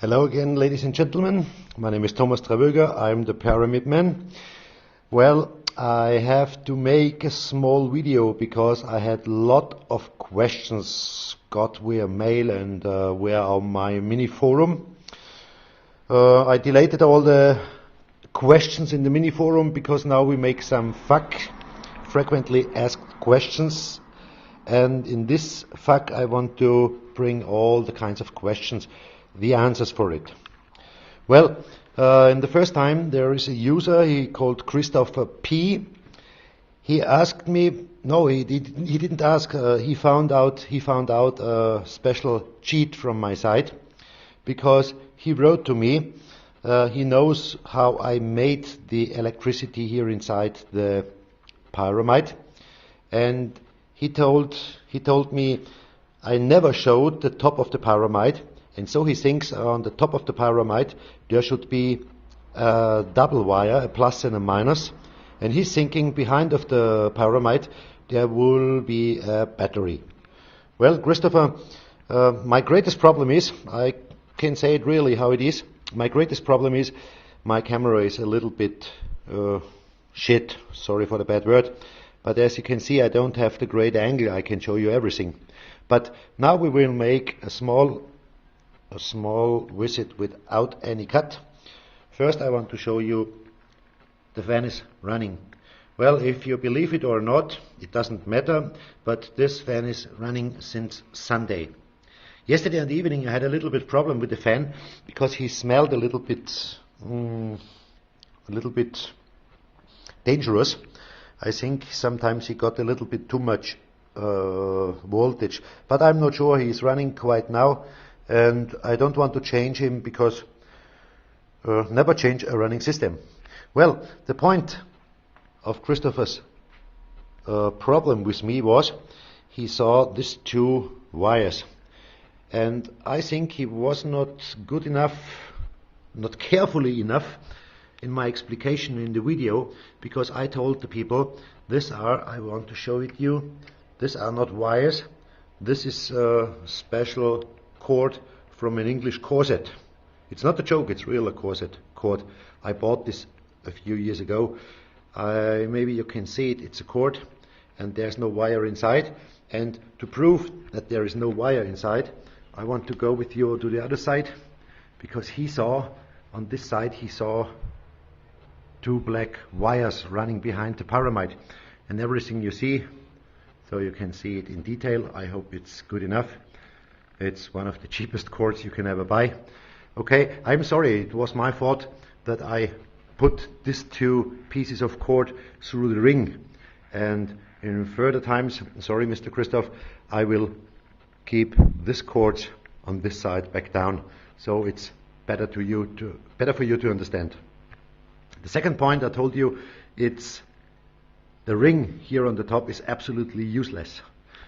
Hello again, ladies and gentlemen. My name is Thomas Tragöwer. I'm the Pyramid Man. Well, I have to make a small video because I had a lot of questions got via mail and via my mini forum. I deleted all the questions in the mini forum because now we make some frequently asked questions, and in this I want to bring all the kinds of questions, the answers for it. Well, in the first time there is a user, he called Christopher P. He asked me, no, he didn't ask, he found out a special cheat from my side, because he wrote to me, he knows how I made the electricity here inside the pyramid, and he told me I never showed the top of the pyramid, and so he thinks on the top of the pyramid there should be a double wire, a plus and a minus, and he's thinking behind of the pyramid there will be a battery. Well, Christopher, my greatest problem is, I can say it really how it is, my greatest problem is my camera is a little bit shit, sorry for the bad word, but as you can see I don't have the great angle, I can show you everything. But now we will make a small visit without any cut. First I want to show you the fan is running. Well, if you believe it or not, it doesn't matter, but this fan is running since Sunday. Yesterday in the evening I had a little bit problem with the fan because he smelled a little bit dangerous. I think sometimes he got a little bit too much voltage, but I'm not sure, he's running quite now, and I don't want to change him because never change a running system. Well, the point of Christopher's problem with me was he saw these two wires, and I think he was not good enough, not carefully enough in my explication in the video, because I told the people these are, I want to show it you, these are not wires, this is a special cord from an English corset. It's not a joke, it's real a corset cord. I bought this a few years ago. Maybe you can see it, it's a cord and there's no wire inside, and to prove that there is no wire inside I want to go with you to the other side, because he saw on this side, he saw two black wires running behind the pyramid, and everything you see, so you can see it in detail. I hope it's good enough. It's one of the cheapest cords you can ever buy. Okay, I'm sorry, it was my fault that I put these two pieces of cord through the ring, and in further times, sorry Mr. Christoph, I will keep this cord on this side back down, so it's better for you to understand. The second point I told you, it's the ring here on the top is absolutely useless.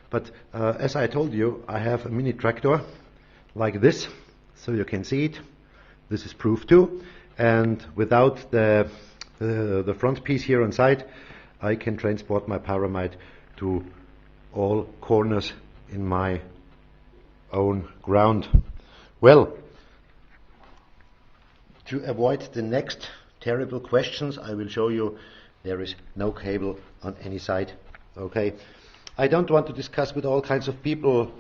But as I told you, I have a mini tractor like this, so you can see it. This is proof too, and without the front piece here on side, I can transport my pyramid to all corners in my own ground. Well, to avoid the next terrible questions, I will show you there is no cable on any side. Okay, I don't want to discuss with all kinds of people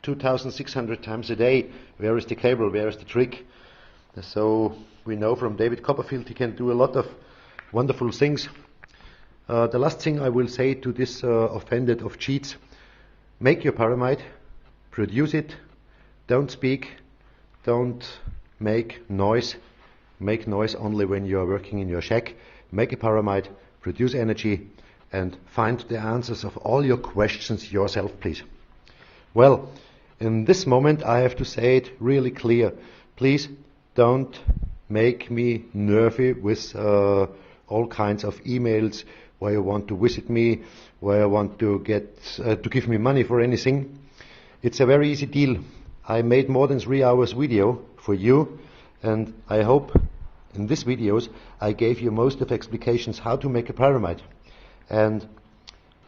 2,600 times a day, where is the cable, where is the trick. So we know from David Copperfield he can do a lot of wonderful things. The last thing I will say to this offended of cheats: make your pyramid, produce it, don't speak, don't make noise. Make noise only when you are working in your shack. Make a pyramid, produce energy, and find the answers of all your questions yourself, please. Well, in this moment I have to say it really clear. Please don't make me nervy with all kinds of emails where you want to visit me, where you want to get to give me money for anything. It's a very easy deal. I made more than 3 hours video for you, and I hope in these videos I gave you most of explications how to make a pyramid. And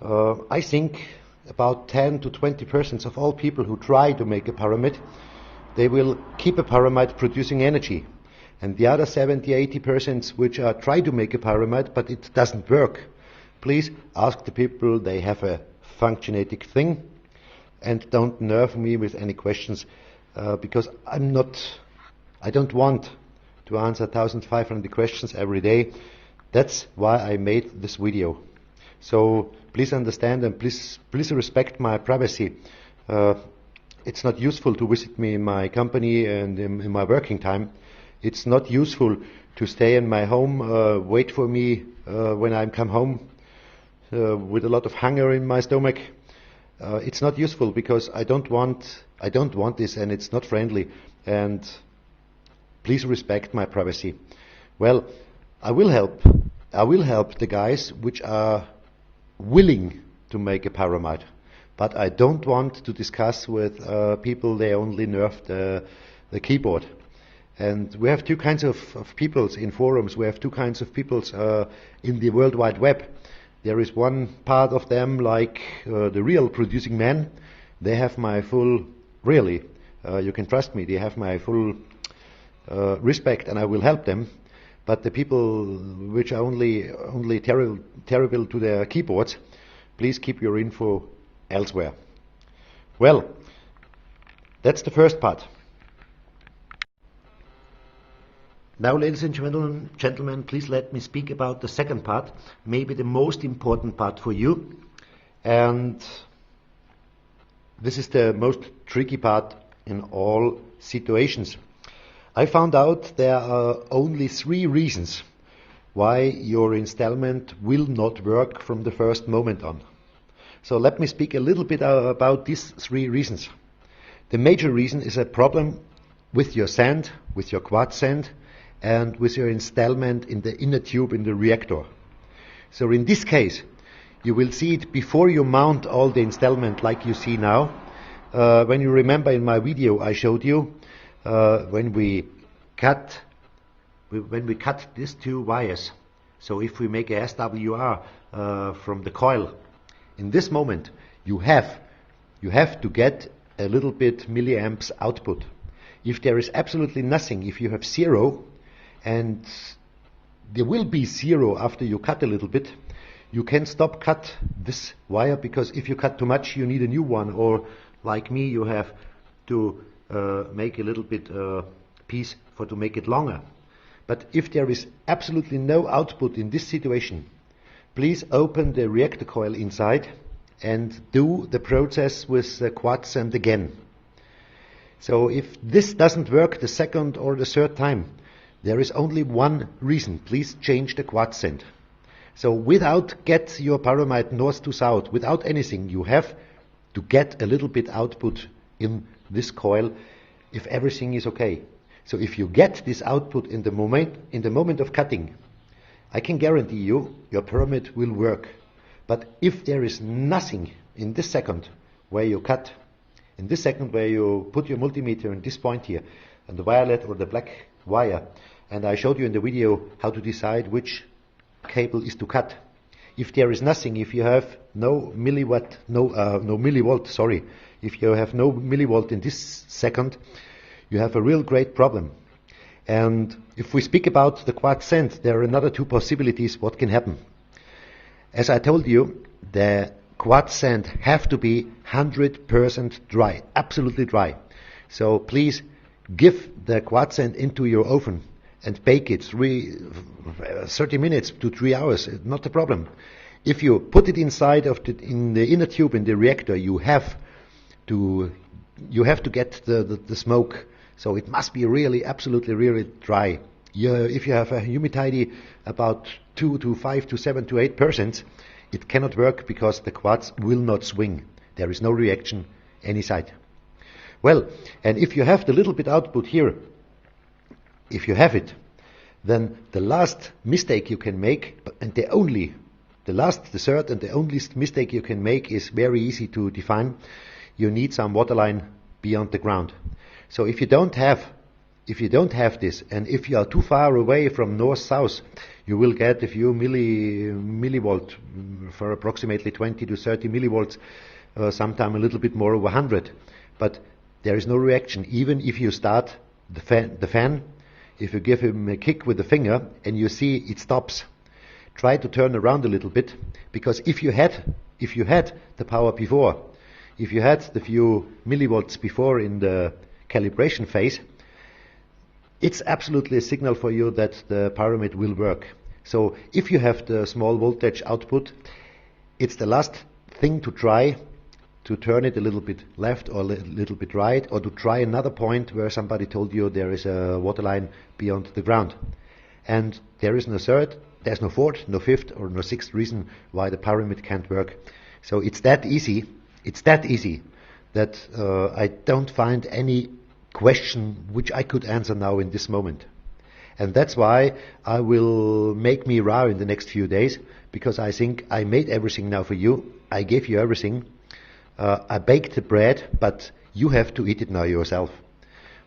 I think about 10 to 20% of all people who try to make a pyramid they will keep a pyramid producing energy. And the other 70–80% which are try to make a pyramid but it doesn't work, please ask the people they have a functioning thing, and don't nerve me with any questions, because I don't want to answer 1,500 questions every day. That's why I made this video. So please understand and please respect my privacy. It's not useful to visit me in my company and in my working time. It's not useful to stay in my home, wait for me when I come home with a lot of hunger in my stomach. It's not useful because I don't want this, and it's not friendly. And please respect my privacy. Well, I will help the guys which are willing to make a pyramid, but I don't want to discuss with people they only nerf the keyboard. And we have two kinds of peoples in forums. We have two kinds of peoples in the World Wide Web. There is one part of them, like the real producing men. They have my full, really, you can trust me, they have my full respect, and I will help them. But the people which are only terrible to their keyboards, please keep your info elsewhere. Well, that's the first part. Now, ladies and gentlemen, please let me speak about the second part, maybe the most important part for you. And this is the most tricky part in all situations. I found out there are only 3 reasons why your installment will not work from the first moment on. So let me speak a little bit about these 3 reasons. The major reason is a problem with your sand, with your quartz sand, and with your installment in the inner tube in the reactor. So in this case, you will see it before you mount all the installment like you see now. When you remember in my video I showed you when we cut these 2 wires. So if we make a SWR from the coil, in this moment you have to get a little bit milliamps output. If there is absolutely nothing, if you have 0, and there will be 0 after you cut a little bit, you can cut this wire, because if you cut too much you need a new one, or like me you have to make a little bit piece to make it longer. But if there is absolutely no output in this situation, please open the reactor coil inside and do the process with the quartz sand again. So if this doesn't work the second or the third time, there is only one reason: please change the quartz sand. So without get your pyramid north to south, without anything, you have to get a little bit output in this coil if everything is okay. So if you get this output in the moment of cutting, I can guarantee you your pyramid will work. But if there is nothing in this second where you cut, in this second where you put your multimeter in this point here, and the violet or the black wire, and I showed you in the video how to decide which cable is to cut. If there is nothing, if you have no millivolt, if you have no millivolt in this second, you have a real great problem. And if we speak about the quartz sand, there are another 2 possibilities what can happen. As I told you, the quartz sand have to be 100% dry, absolutely dry. So please give the quartz sand into your oven and bake it 30 minutes to 3 hours, not a problem. If you put it inside in the inner tube in the reactor, you have to get the smoke. So it must be really, absolutely, really dry. If you have a humidity about 2 to 5 to 7 to 8%, it cannot work because the quartz will not swing. There is no reaction any side. Well, and if you have the little bit output here, if you have it, then the last mistake you can make, and the third and the only mistake you can make is very easy to define. You need some water line beyond the ground. So if you don't have this, and if you are too far away from north-south, you will get a few millivolt for approximately 20 to 30 millivolts, sometime a little bit more over 100. But there is no reaction. Even if you start the fan, if you give him a kick with the finger and you see it stops, try to turn around a little bit, because if you had the power before, if you had the few millivolts before in the calibration phase, it's absolutely a signal for you that the pyramid will work. So if you have the small voltage output, it's the last thing to try to turn it a little bit left or a little bit right, or to try another point where somebody told you there is a water line beyond the ground. And there is no third, there's no fourth, no fifth, or no sixth reason why the pyramid can't work. So it's that easy that I don't find any question which I could answer now in this moment. And that's why I will make me raw in the next few days, because I think I made everything now for you. I gave you everything. I baked the bread, but you have to eat it now yourself.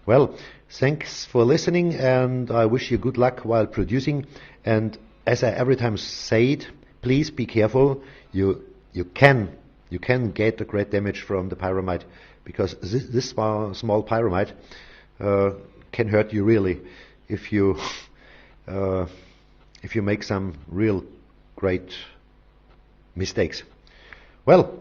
Well, thanks for listening, and I wish you good luck while producing. And as I every time say it, please be careful. You can get a great damage from the pyramid, because this small pyramid can hurt you really if you make some real great mistakes. Well,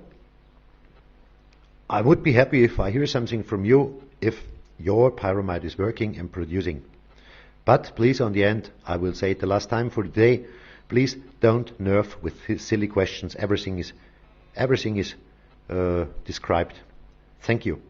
I would be happy if I hear something from you if your pyramid is working and producing. But please, on the end, I will say it the last time for today, please don't nerve with silly questions. Everything is described. Thank you.